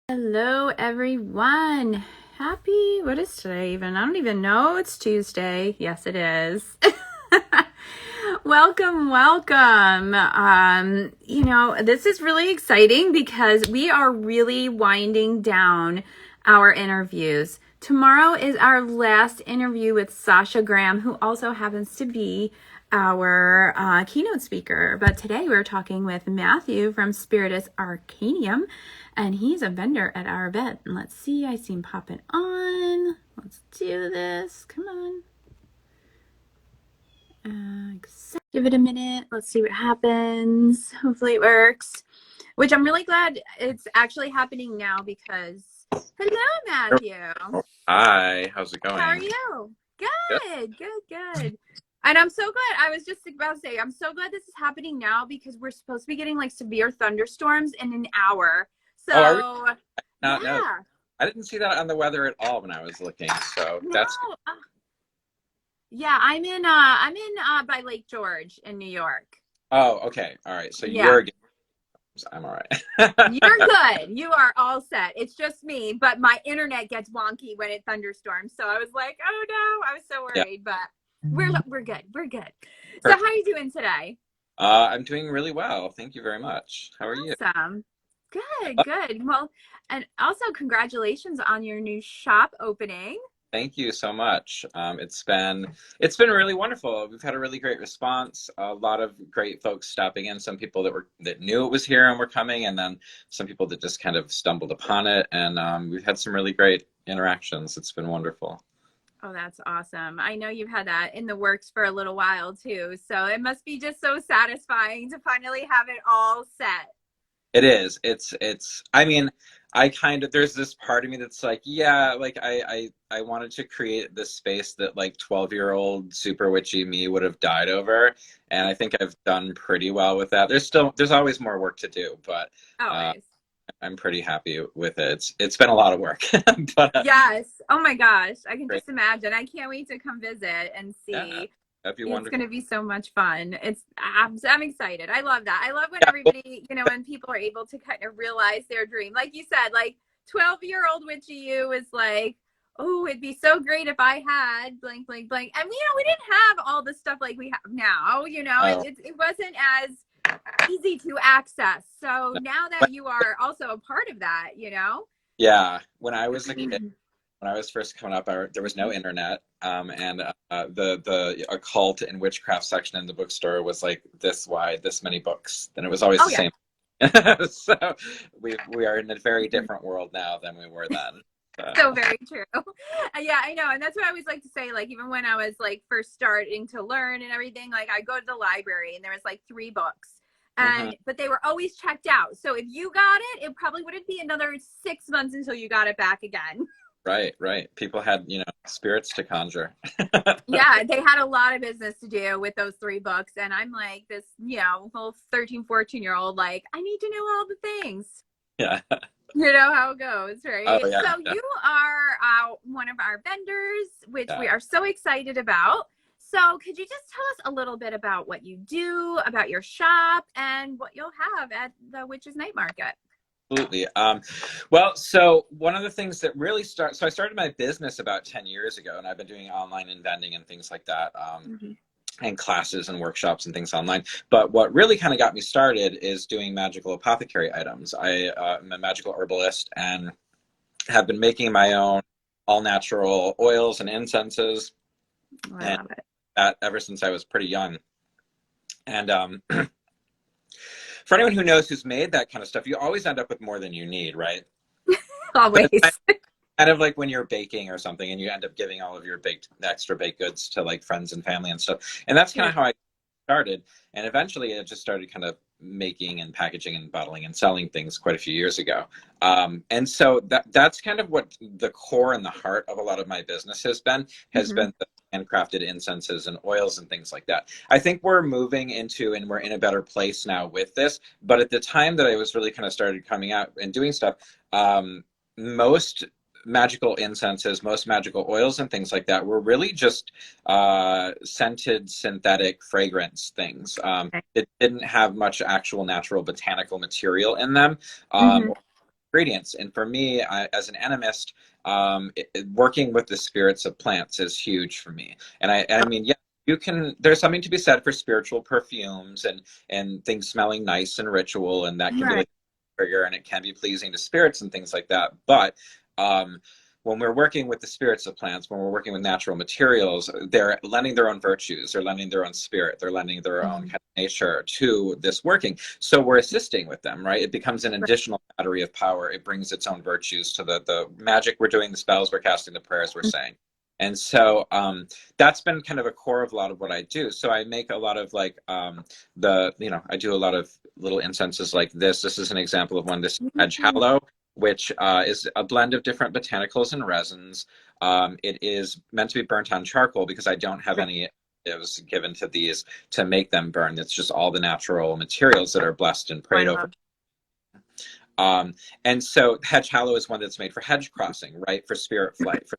Hello, everyone. What is today even? I don't even know. It's Tuesday. Yes, it is. Welcome, welcome. This is really exciting because we are really winding down our interviews. Tomorrow is our last interview with Sasha Graham, who also happens to be our keynote speaker. But today we're talking with Matthew from Spiritus Arcanium, and he's a vendor at our event. And let's see, I see him popping on. Let's do this. Come on. Give it a minute. Let's see what happens. Hopefully it works. Which I'm really glad it's actually happening now because, hello, Matthew. Hi, how's it going? How are you? Good. And I'm so glad. I was just about to say, I'm so glad this is happening now because we're supposed to be getting like severe thunderstorms in an hour. So, No, I didn't see that on the weather at all when I was looking. So that's yeah. I'm in by Lake George in New York. Oh, okay, all right. So Yeah. I'm all right. You're good. You are all set. It's just me, but my internet gets wonky when it thunderstorms. So I was like, oh no, I was so Yeah. worried, but we're good. So how are you doing today? I'm doing really well. Thank you very much. How are you? Awesome. Good. Well, and also congratulations on your new shop opening. Thank you so much. It's been really wonderful. We've had a really great response. A lot of great folks stopping in. Some people that knew it was here and were coming, and then some people that just kind of stumbled upon it. And we've had some really great interactions. It's been wonderful. Oh, that's awesome. I know you've had that in the works for a little while too. So it must be just so satisfying to finally have it all set. It is. I mean, there's this part of me that's like, yeah, like I wanted to create this space that like 12-year-old super witchy me would have died over. And I think I've done pretty well with that. There's always more work to do, but Always. I'm pretty happy with it. It's been a lot of work, but Yes. Oh my gosh. I can great. just imagine. I can't wait to come visit and Yeah, see. that'd be It's wonderful. going to be so much fun. I'm excited. I love that. I love when Yeah, well, everybody, when people are able to kind of realize their dream. Like you said, like 12-year-old witchy you is like, oh, it'd be so great if I had blank, blank, blank. And, we didn't have all the stuff like we have now, oh, it wasn't as easy to access. So no. now that you are also a part of that. Yeah, when I was a kid, when I was first coming up, there was no internet, and the occult and witchcraft section in the bookstore was like this wide, this many books, and it was always Oh, the yeah. same. So we are in a very different world now than we were then. So very true. Yeah, I know. And that's what I always like to say. Like, even when I was like first starting to learn and everything, like I go to the library and there was like 3 books. Mhm. But they were always checked out. So if you got it, it probably wouldn't be another 6 months until you got it back again. Right. People had, spirits to conjure. Yeah, they had a lot of business to do with those 3 books. And I'm like this, little 13, 14-year-old, like, I need to know all the things. Yeah. You know how it goes, Oh right? yeah. So Yeah. you are one of our vendors, which Yeah. we are so excited about. So could you just tell us a little bit about what you do, about your shop, and what you'll have at the Witches Night Market? Absolutely. Well, so one of the things that really so I started my business about 10 years ago, and I've been doing online and vending and things like that. Mm-hmm. And classes and workshops and things online. But what really kind of got me started is doing magical apothecary items. I am a magical herbalist and have been making my own all natural oils and incenses, Oh, I and love it. that ever since I was pretty young. And for anyone who knows who's made that kind of stuff, you always end up with more than you need, right? But Always. it's kind of like when you're baking or something and you end up giving all of your extra baked goods to like friends and family and stuff. And that's kind Yeah. of how I started. And eventually I just started kind of making and packaging and bottling and selling things quite a few years ago. And so that's kind of what the core and the heart of a lot of my business has Mm-hmm. been the handcrafted incenses and oils and things like that. I think we're moving into and we're in a better place now with this. But at the time that I was really kind of started coming out and doing stuff, most magical incenses, most magical oils and things like that were really just scented synthetic fragrance things. Okay. It didn't have much actual natural botanical material in them. Mm-hmm. ingredients. And for me, as an animist, working with the spirits of plants is huge for me. And I mean, yeah, you can. There's something to be said for spiritual perfumes and things smelling nice and ritual, and that can be Right. like trigger, and it can be pleasing to spirits and things like that. But um, when we're working with the spirits of plants, when we're working with natural materials, they're lending their own virtues, they're lending their own spirit, they're lending their own Mhm. kind of nature to this working. So we're assisting with them, right? It becomes an Right. additional battery of power. It brings its own virtues to the magic we're doing, the spells we're casting, the prayers we're saying. And so that's been kind of a core of a lot of what I do. So I make a lot of like I do a lot of little incenses like this. This is an example of one. This hedge Mhm. hallow, which is a blend of different botanicals and resins. It is meant to be burnt on charcoal because I don't have Right. any. It was given to these to make them burn. It's just all the natural materials that are blessed and Oh, I prayed over. love. Um, and so hedge hallow is one that's made for hedge crossing, right? For spirit flight, for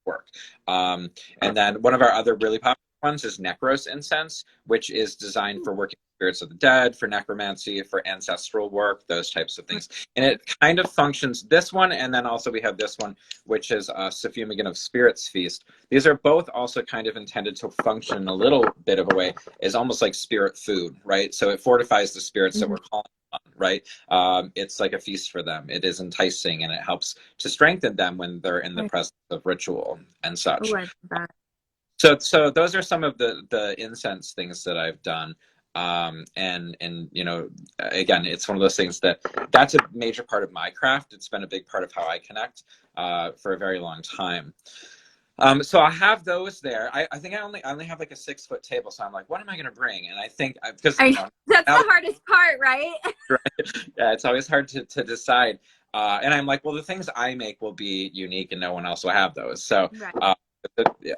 work. Um, and then one of our other really popular ones is Necros incense, which is designed for working with spirits of the dead, for necromancy, for ancestral work, those types of things. And it kind of functions, this one, and then also we have this one, which is Suffumigan of Spirits Feast. These are both also kind of intended to function in a little bit of a way as almost like spirit food, right? So it fortifies the spirits that Mhm. we're calling on, right? It's like a feast for them. It is enticing and it helps to strengthen them when they're in the Right. presence of ritual and Oh, such. I love that. So those are some of the incense things that I've done. And again, it's one of those things that's a major part of my craft. It's been a big part of how I connect for a very long time. So I have those there. I think I only have like a 6 foot table, so I'm like, what am I going to bring? And I think because That's now the hardest part, right? yeah, it's always hard to decide. And I'm like, well, the things I make will be unique, and no one else will have those. So, Right. uh,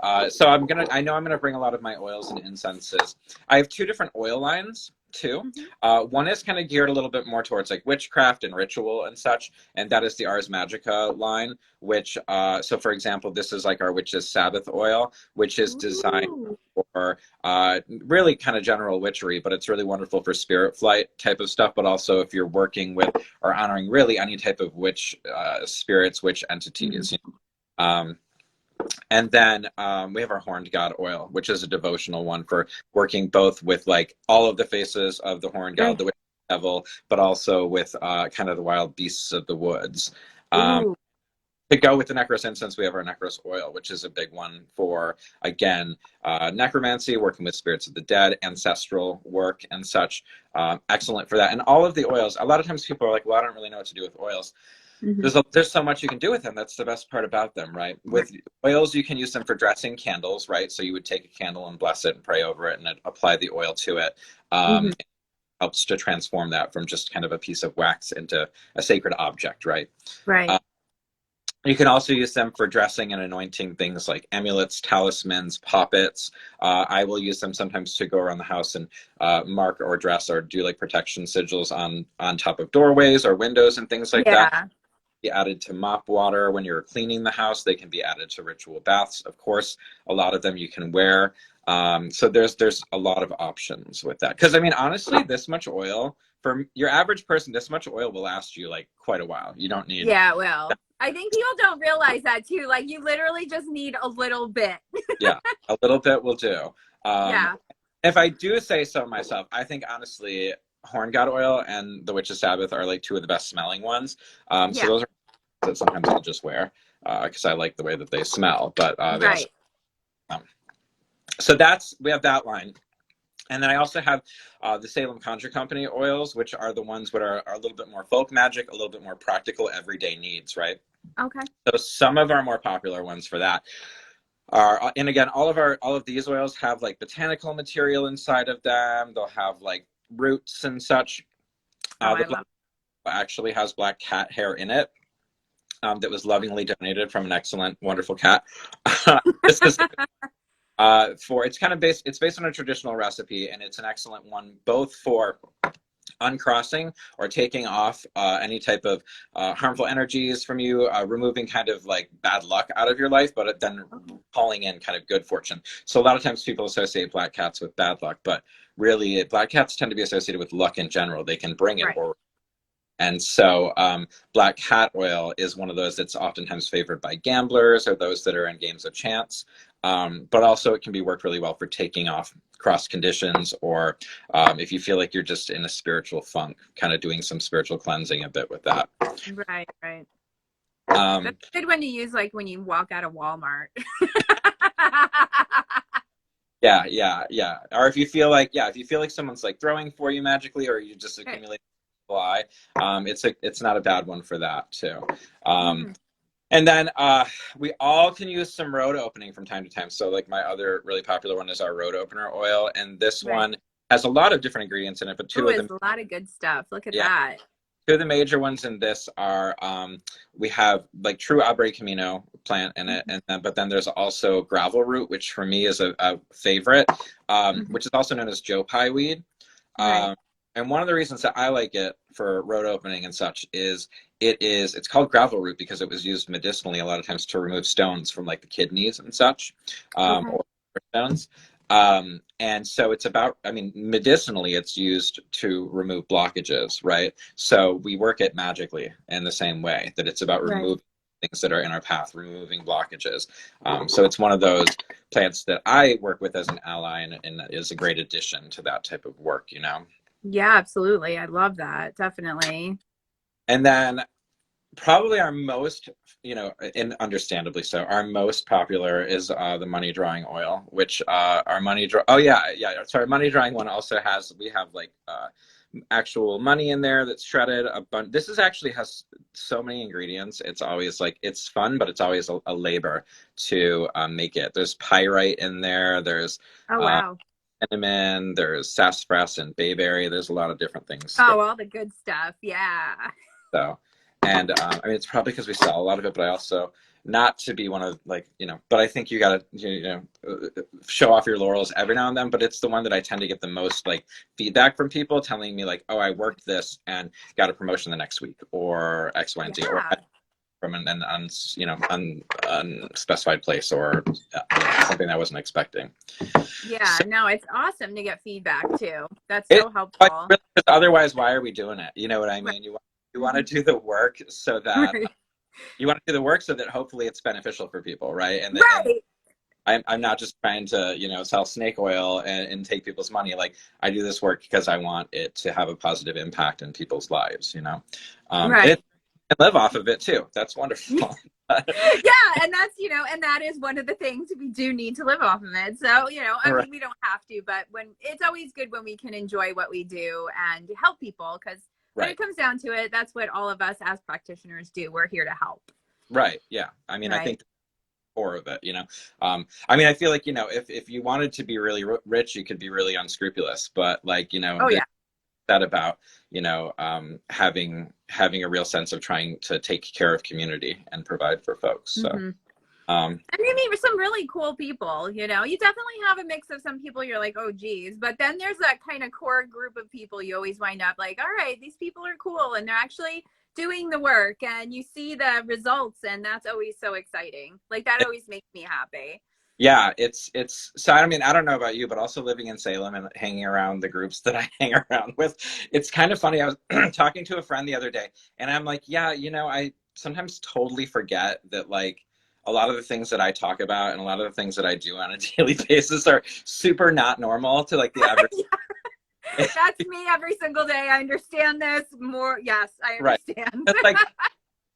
I know I'm gonna bring a lot of my oils and incenses. I have two different oil lines too. Mhm. One is kind of geared a little bit more towards like witchcraft and ritual and such, and that is the Ars Magica line. Which, so for example, this is like our witch's Sabbath oil, which is designed Ooh. for really kind of general witchery, but it's really wonderful for spirit flight type of stuff. But also if you're working with or honoring really any type of witch spirits, witch entities. Mhm. And then we have our horned god oil, which is a devotional one for working both with like all of the faces of the horned god, Right. the witch devil, but also with kind of the wild beasts of the woods. Um, Ooh. to go with the Necros incense, we have our Necros oil, which is a big one for, again, necromancy, working with spirits of the dead, ancestral work, and such. Excellent for that. And all of the oils, a lot of times people are like, well, I don't really know what to do with oils. Mhm. There's so much you can do with them. That's the best part about them, right? Right. With oils, you can use them for dressing candles, right? So you would take a candle and bless it and pray over it and apply the oil to it. Mhm. It helps to transform that from just kind of a piece of wax into a sacred object, right? Right. Uh, you can also use them for dressing and anointing things like amulets, talismans, poppets. I will use them sometimes to go around the house and mark or dress or do like protection sigils on top of doorways or windows and things like that. Yeah. Be added to mop water when you're cleaning the house. They can be added to ritual baths, of course. A lot of them you can wear. So there's a lot of options with that. Because I mean, honestly, this much oil for your average person, this much oil will last you like quite a while. You don't need, Yeah. Well, I think people don't realize that too. Like you literally just need a little bit. yeah, a little bit will do. Um, Yeah. if I do say so myself, I think honestly, horn god oil and the witch's Sabbath are like two of the best smelling ones. So Yeah. those are that sometimes I'll just wear because I like the way that they smell. But they also Right. um, so that's we have that line. And then I also have the Salem Conjure Company oils, which are the ones that are a little bit more folk magic, a little bit more practical everyday needs, right? Okay. So some of our more popular ones for that are, and again, all of these oils have like botanical material inside of them. They'll have like roots and such. Oh, The I black love. actually has black cat hair in it. That was lovingly donated from an excellent, wonderful cat. This is for it's kind of based it's based on a traditional recipe, and it's an excellent one both for uncrossing or taking off any type of harmful energies from you, removing kind of like bad luck out of your life, but then calling in kind of good fortune. So a lot of times people associate black cats with bad luck, but really black cats tend to be associated with luck in general. They can bring it Right. or And so black cat oil is one of those that's oftentimes favored by gamblers or those that are in games of chance. But also it can be worked really well for taking off cross conditions, or if you feel like you're just in a spiritual funk, kind of doing some spiritual cleansing a bit with that. Right, right. Um, That's a good one to use like when you walk out of Walmart. yeah, yeah, yeah. Or if you feel like, yeah, if you feel like someone's like throwing for you magically, or you just Okay. accumulate supply, it's not a bad one for that too. Um, Mm. And then we all can use some road opening from time to time. So like my other really popular one is our road opener oil. And this Right. one has a lot of different ingredients in it, but Ooh, it's a lot of good stuff. Look at yeah, that. two of the major ones in this are we have like true Abre Camino plant in it, Mhm. and then, but then there's also gravel root, which for me is a favorite, Mhm. which is also known as Joe Pye weed. Right. Um, and one of the reasons that I like it for road opening and such is it's called gravel root because it was used medicinally a lot of times to remove stones from like the kidneys and such, Okay. or stones. And so it's about, I mean, medicinally, it's used to remove blockages, right? So we work it magically in the same way that it's about Right. removing things that are in our path, removing blockages. So it's one of those plants that I work with as an ally, and is a great addition to that type of work, you know? Yeah, absolutely. I love that. Definitely. And then probably our most, and understandably so, our most popular is the money drawing oil, which our money draw. Oh yeah, yeah. Sorry, money drawing one also has. We have like actual money in there that's shredded. A bunch. This is actually has so many ingredients. It's always like it's fun, but it's always a labor to make it. There's pyrite in there. There's Oh, uh, wow. cinnamon. There's sassafras and bayberry. There's a lot of different things. Oh, all the good stuff. Yeah. So, and I mean, it's probably because we sell a lot of it, but I also, not to be one of like, but I think you gotta, show off your laurels every now and then. But it's the one that I tend to get the most like feedback from people telling me like, oh, I worked this and got a promotion the next week, or X, Y, and Z, or Yeah. from unspecified place, or something I wasn't expecting. Yeah. So No, it's awesome to get feedback too. That's it, so like, helpful. really, 'cause otherwise, why are we doing it? You know what I Right. mean? You want to Mhm. do the work so that Right. you want to do the work so that hopefully it's beneficial for people, right? And Right. I'm not just trying to sell snake oil and take people's money. Like I do this work because I want it to have a positive impact in people's lives. Right. It and live off of it too. That's wonderful. Yeah, and that's, and that is one of the things we do need to live off of it. So, I Right, mean, we don't have to, but when it's always good when we can enjoy what we do and help people, because when right, it comes down to it, that's what all of us as practitioners do. We're here to help. right. Yeah. I mean, I Right. think the core of it. I mean, I feel like if you wanted to be really rich, you could be really unscrupulous, but like Oh, this yeah. that about having a real sense of trying to take care of community and provide for folks. So Hmm. um, And you meet some really cool people, you definitely have a mix of some people you're like, oh, geez. But then there's that kind of core group of people you always wind up like, all right, these people are cool and they're actually doing the work and you see the results. And that's always so exciting. Like, that always makes me happy. yeah, it's so I mean, I don't know about you, but also living in Salem and hanging around the groups that I hang around with, it's kind of funny. I was talking to a friend the other day, and I'm like, yeah, I sometimes totally forget that like a lot of the things that I talk about and a lot of the things that I do on a daily basis are super not normal to like the average. That's me every single day. I understand this more. Yes, I Right. understand. It's like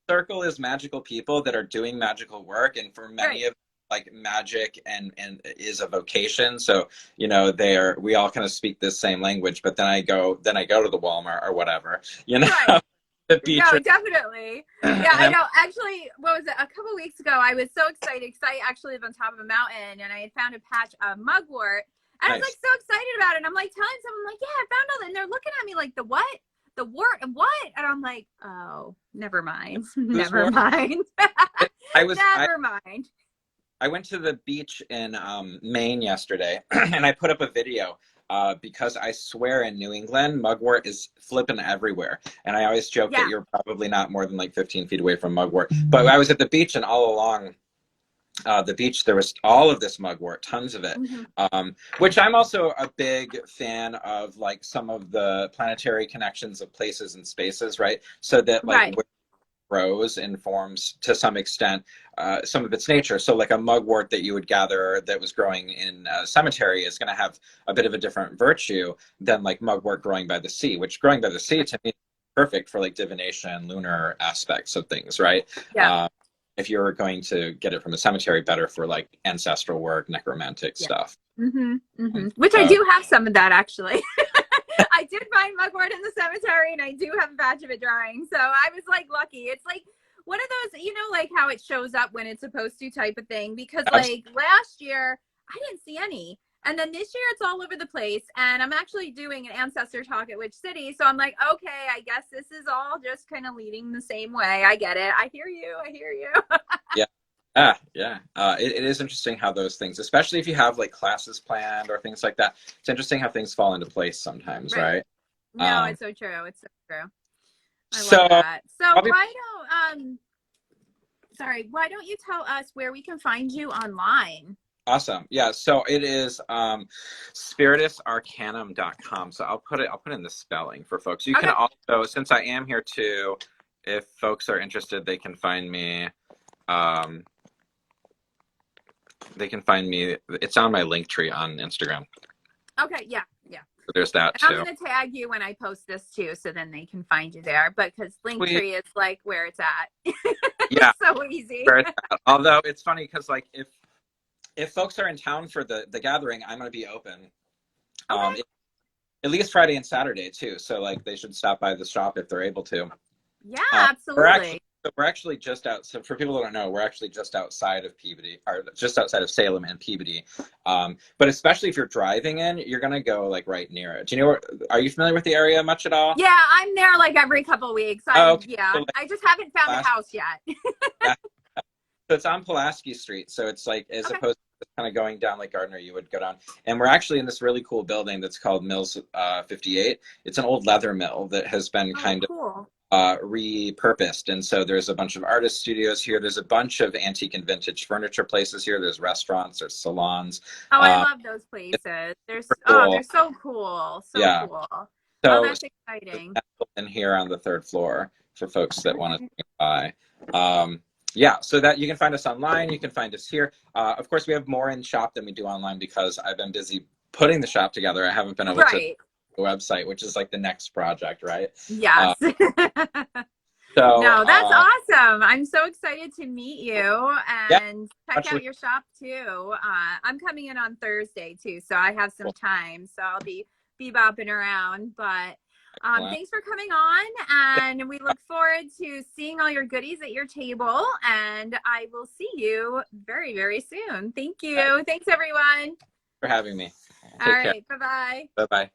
circle is magical people that are doing magical work, and for Right. many of like magic and is a vocation. So we all kind of speak this same language. But then I go to the Walmart or whatever, Right. the beach, No, definitely. Yeah, and I I'm know. Actually, what was it? A couple weeks ago, I was so excited because I actually live on top of a mountain and I had found a patch of mugwort. And I was like nice. so excited about it. And I'm like telling someone, like, yeah, I found all that. And they're looking at me like, the what? The wort? What? And I'm like, oh, never mind. Who's Never war? mind. I was I Never mind. I went to the beach in Maine yesterday, and I put up a video. Because I swear in New England, mugwort is flipping everywhere. And I always joke that Yeah. you're probably not more than like 15 feet away from mugwort. But I was at the beach, and all along the beach, there was all of this mugwort, tons of it, Hmm. which I'm also a big fan of, like some of the planetary connections of places and spaces, right? So that like Right. where it grows informs to some extent some of its nature. So like a mugwort that you would gather that was growing in a cemetery is going to have a bit of a different virtue than like mugwort growing by the sea, which growing by the sea to me is perfect for like divination, lunar aspects of things, right? Yeah. Um, if you're going to get it from a cemetery, better for like ancestral work, necromantic Yeah. stuff. Which I So do have some of that actually. I did find mugwort in the cemetery, and I do have a batch of it drying. So I was like lucky. It's like one of those, like how it shows up when it's supposed to type of thing. Because like last year, I didn't see any. And then this year it's all over the place. And I'm actually doing an ancestor talk at Witch City. So I'm like, okay, I guess this is all just kind of leading the same way. I get it. I hear you. I hear you. yeah. Yeah. It is interesting how those things, especially if you have like classes planned or things like that, it's interesting how things fall into place sometimes, Right. right? No, Um, it's so true. It's so true. I love so that. So I'll be why don't you tell us where we can find you online? awesome. Yeah. So it is spiritusarcanum.com. So I'll put in the spelling for folks. You can Okay. also, since I am here too, if folks are interested, they can find me. Um, they can find me. It's on my link tree on Instagram. Okay. Yeah. Yeah. So there's that And I'm too. going to tag you when I post this too, so then they can find you there. But because Sweet. Linktree is like where it's at. Yeah. It's so easy. Where it's at. Although it's funny because like if folks are in town for the gathering, I'm going to be open. Okay. At least Friday and Saturday too. So like they should stop by the shop if they're able to. Yeah, We're actually absolutely. just out. So for people that don't know, we're actually just outside of Peabody, or just outside of Salem and Peabody. But especially if you're driving in, you're gonna go like right near it. Do you know? Are you familiar with the area much at all? Yeah, I'm there like every couple of weeks. Oh, okay. So like I just haven't found a last, house yet. yeah. So it's on Pulaski Street. So it's like as Okay. opposed to kind of going down like Gardner, you would go down. And we're actually in this really cool building that's called Mills 58. It's an old leather mill that has been Oh, kind of cool. repurposed. And so there's a bunch of artist studios here. There's a bunch of antique and vintage furniture places here. There's restaurants, there's salons. Oh, I Um, love those places. super cool. They're so cool. So Yeah. cool. Oh, So that's exciting. in here on the third floor for folks that want to swing by. Yeah, so that you can find us online. You can find us here. Of course, we have more in shop than we do online because I've been busy putting the shop together. I haven't been able to Right. the website, which is like the next project, right? Yes. So No, that's awesome. I'm so excited to meet you yeah, and check much out your shop too. I'm coming in on Thursday too, so I have some time. So I'll be bopping around. But thanks for coming on, and we look forward to seeing all your goodies at your table. And I will see you very, very soon. Thank you. Thanks, everyone. for having me. All Take care. right. Bye bye. Bye bye.